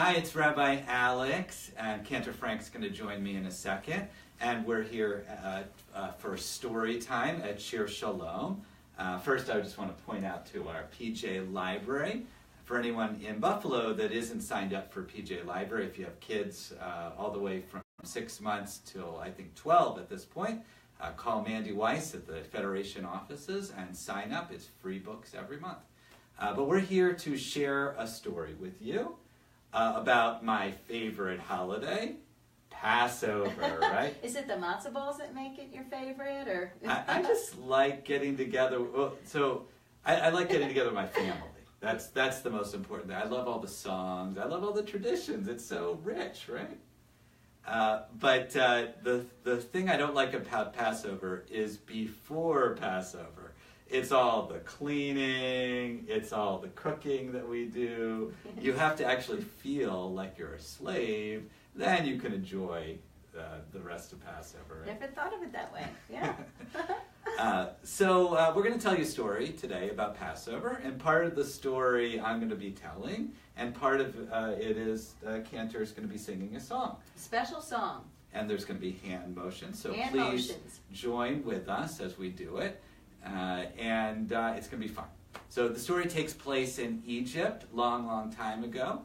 Hi, it's Rabbi Alex, and Cantor Frank's going to join me in a second, and we're here for story time at Shir Shalom. First, I just want to point out to our PJ Library. For anyone in Buffalo that isn't signed up for PJ Library, if you have kids all the way from 6 months till I think 12 at this point, call Mandy Weiss at the Federation offices and sign up. It's free books every month. But we're here to share a story with you about my favorite holiday, Passover, right? Is it the matzo balls that make it your favorite, or? I just like getting together. Well, so I like getting together with my family. That's the most important thing. I love all the songs. I love all the traditions. It's so rich, right? But the thing I don't like about Passover is before Passover. It's all the cleaning, it's all the cooking that we do. You have to actually feel like you're a slave, then you can enjoy the rest of Passover. Right? Never thought of it that way, yeah. So we're going to tell you a story today about Passover, and part of the story I'm going to be telling, and part of it is Cantor is going to be singing a song. Special song. And there's going to be hand motions, so hand please motions. Join with us as we do it. And it's going to be fun. So the story takes place in Egypt, long time ago,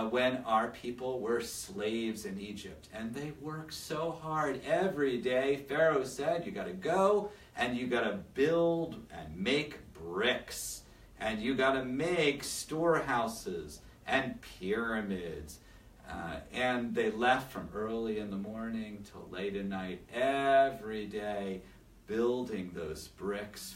when our people were slaves in Egypt. And they worked so hard every day. Pharaoh said, you got to go and you got to build and make bricks. And you got to make storehouses and pyramids. And they left from early in the morning till late at night every day, building those bricks,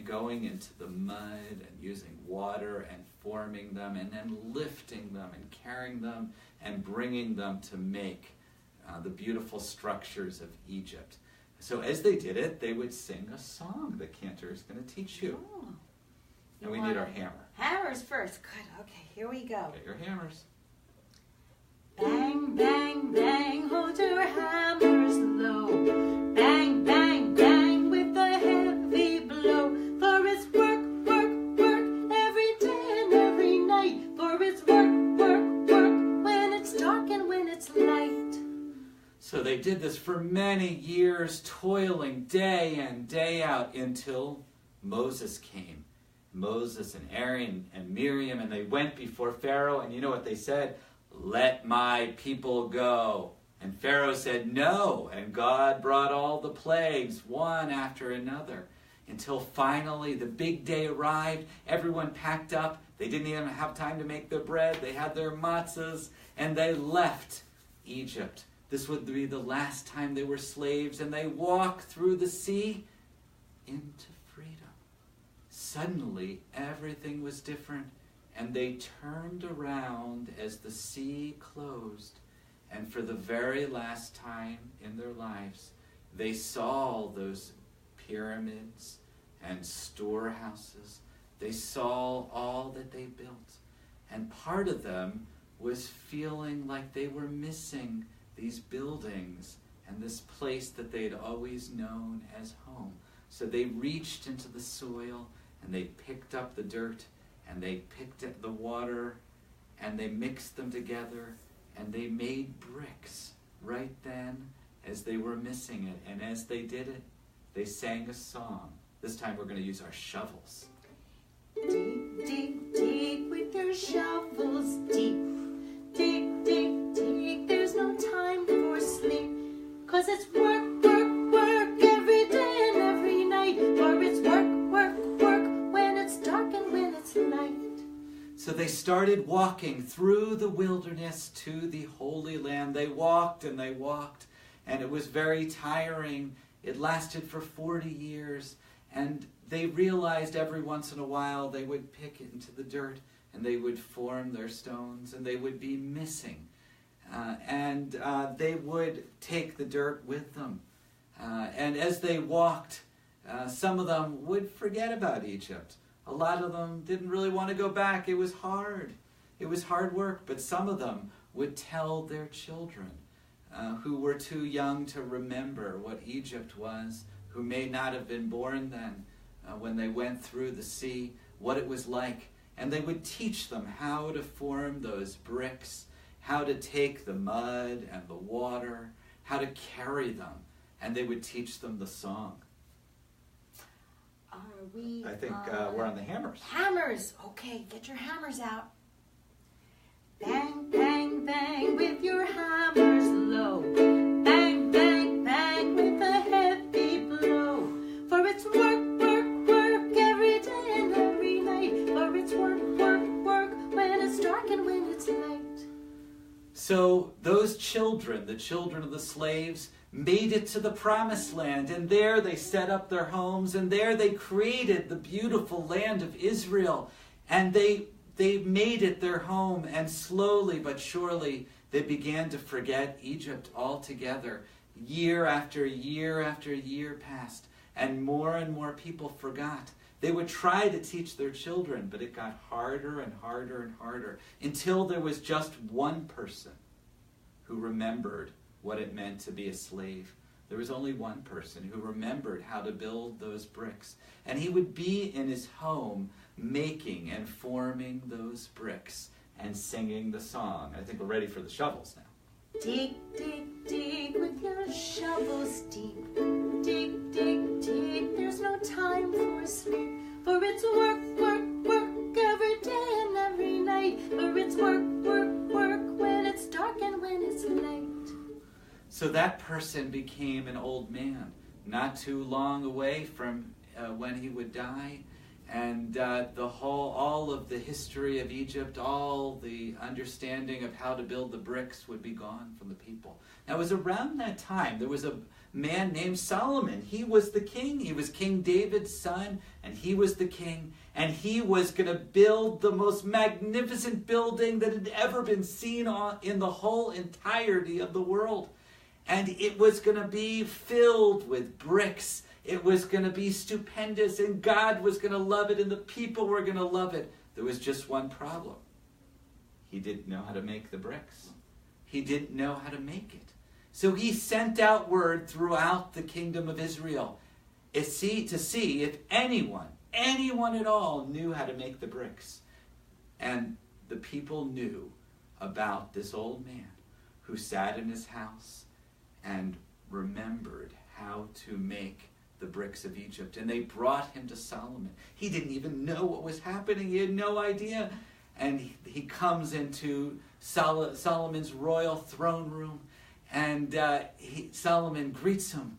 going into the mud and using water and forming them and then lifting them and carrying them and bringing them to make the beautiful structures of Egypt. So as they did it, they would sing a song that Cantor is going to teach you. Oh. And we need our hammer. Hammers first. Good. Okay, here we go. Get your hammers. Bang, bang, bang, hold your hammers low. Bang, bang, bang, with a heavy blow. For it's work, work, work, every day and every night. For it's work, work, work, when it's dark and when it's light. So they did this for many years, toiling day in, day out, until Moses came. Moses and Aaron and Miriam, and they went before Pharaoh, and you know what they said? Let my people go. And Pharaoh said no, and God brought all the plagues, one after another, until finally the big day arrived. Everyone packed up. They didn't even have time to make their bread. They had their matzahs, and they left Egypt. This would be the last time they were slaves, and they walked through the sea into freedom. Suddenly, everything was different. And they turned around as the sea closed, and for the very last time in their lives, they saw those pyramids and storehouses. They saw all that they built. And part of them was feeling like they were missing these buildings and this place that they had always known as home. So they reached into the soil, and they picked up the dirt, and they picked up the water, and they mixed them together, and they made bricks right then as they were missing it. And as they did it, they sang a song. This time we're going to use our shovels. Dig, dig, dig with your shovels deep. Dig, dig, dig, there's no time for sleep. 'Cause it's work, work, work, every day and every night. For it's work, work, work, when it's dark and when it's light. So they started walking through the wilderness to the Holy Land. They walked, and it was very tiring. It lasted for 40 years, and they realized every once in a while they would pick it into the dirt, and they would form their stones, and they would be missing. And they would take the dirt with them. And as they walked, some of them would forget about Egypt. A lot of them didn't really want to go back. It was hard. It was hard work. But some of them would tell their children who were too young to remember what Egypt was, who may not have been born then, when they went through the sea, what it was like. And they would teach them how to form those bricks how to take the mud and the water, how to carry them, and they would teach them the song. Are we? I think we're on the hammers. Hammers. Okay, get your hammers out. Bang, bang, bang with your hammers low. Bang, bang, bang with a heavy blow. For it's work, work, work every day and every night. For it's work, work, work when it's dark and when it's light. So those children, the children of the slaves, made it to the promised land, and there they set up their homes, and there they created the beautiful land of Israel, and they made it their home, and slowly but surely they began to forget Egypt altogether. Year after year after year passed, and more people forgot. They would try to teach their children, but it got harder and harder and harder, until there was just one person who remembered what it meant to be a slave. There was only one person who remembered how to build those bricks. And he would be in his home making and forming those bricks and singing the song. I think we're ready for the shovels now. Dig, dig, dig with your shovels deep. Dig, dig, dig, there's no time for sleep. For it's work, work, work every day and every night. For it's work, work, work when it's dark and when it's light. So that person became an old man, not too long away from when he would die. And all of the history of Egypt, all the understanding of how to build the bricks would be gone from the people. Now, it was around that time, there was a man named Solomon. He was the king. He was King David's son, and he was the king. And he was going to build the most magnificent building that had ever been seen in the whole entirety of the world. And it was going to be filled with bricks. It was going to be stupendous, and God was going to love it, and the people were going to love it. There was just one problem. He didn't know how to make the bricks. He didn't know how to make it. So he sent out word throughout the kingdom of Israel to see if anyone at all knew how to make the bricks. And the people knew about this old man who sat in his house and remembered how to make the bricks of Egypt. And they brought him to Solomon. He didn't even know what was happening. He had no idea. And he comes into Solomon's royal throne room, and Solomon greets him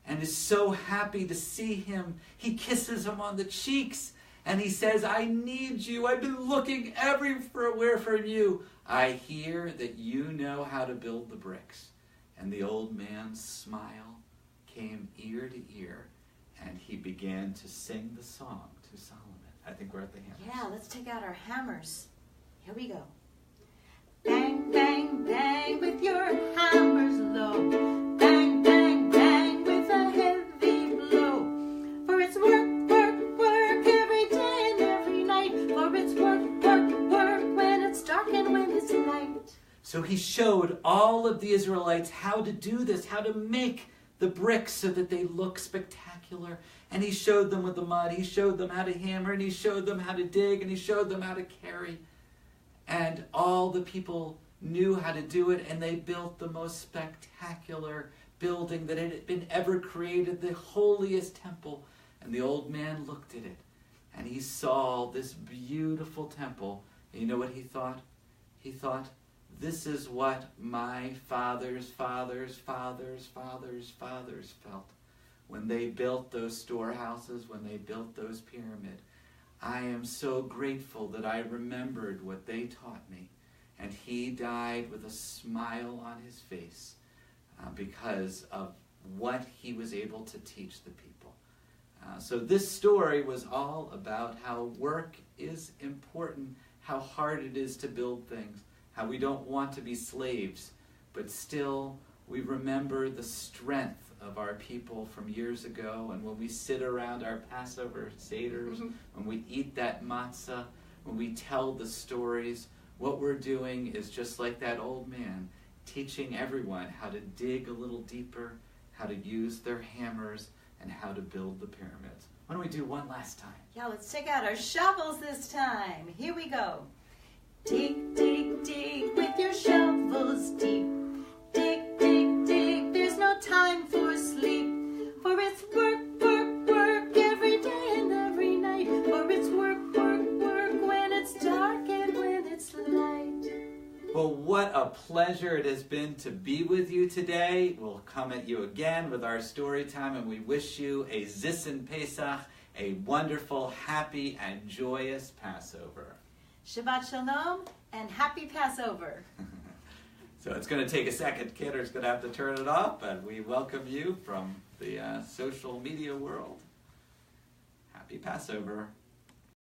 and is so happy to see him. He kisses him on the cheeks, and he says, "I need you. I've been looking everywhere for you. I hear that you know how to build the bricks." And the old man's smile came ear to ear, and he began to sing the song to Solomon. I think we're at the hammers. Yeah, let's take out our hammers. Here we go. Bang, bang, bang with your hammers low. Bang, bang, bang with a heavy blow. For it's work, work, work every day and every night. For it's work, work, work when it's dark and when it's light. So he showed all of the Israelites how to do this, how to make the bricks so that they look spectacular. And he showed them with the mud. He showed them how to hammer, and he showed them how to dig, and he showed them how to carry. And all the people knew how to do it, and they built the most spectacular building that had been ever created, the holiest temple. And the old man looked at it, and he saw this beautiful temple. And you know what he thought? He thought, this is what my fathers' fathers' fathers' fathers' fathers felt when they built those storehouses, when they built those pyramids. I am so grateful that I remembered what they taught me. And he died with a smile on his face because of what he was able to teach the people. So this story was all about how work is important, how hard it is to build things, how we don't want to be slaves, but still we remember the strength of our people from years ago. And when we sit around our Passover Seders, when we eat that matzah, when we tell the stories, what we're doing is just like that old man, teaching everyone how to dig a little deeper, how to use their hammers, and how to build the pyramids. Why don't we do one last time? Yeah, let's take out our shovels this time. Here we go. Dig, dig, dig with your shovel. what a pleasure it has been to be with you today. We'll come at you again with our story time, and we wish you a Zissen Pesach, a wonderful, happy, and joyous Passover. Shabbat Shalom and happy Passover. So it's going to take a second. Kidder's going to have to turn it off, but we welcome you from the social media world. Happy Passover.